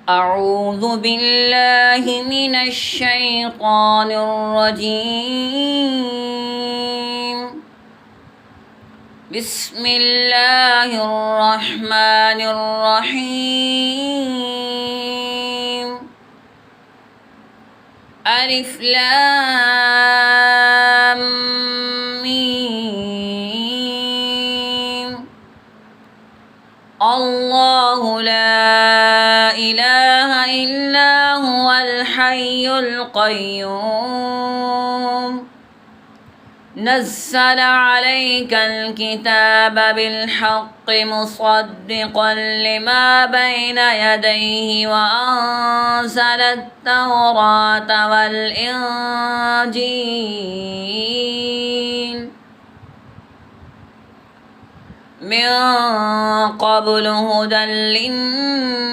أعوذ بالله من الشيطان الرجيم. بسم الله الرحمن الرحيم. ألف لام ميم. الله لا إله إلا هو الحي القيوم. نزل عليك الكتاب بالحق مصدقا لما بين يديه وأنزل التوراة والإنجيل من قبل هدى للناس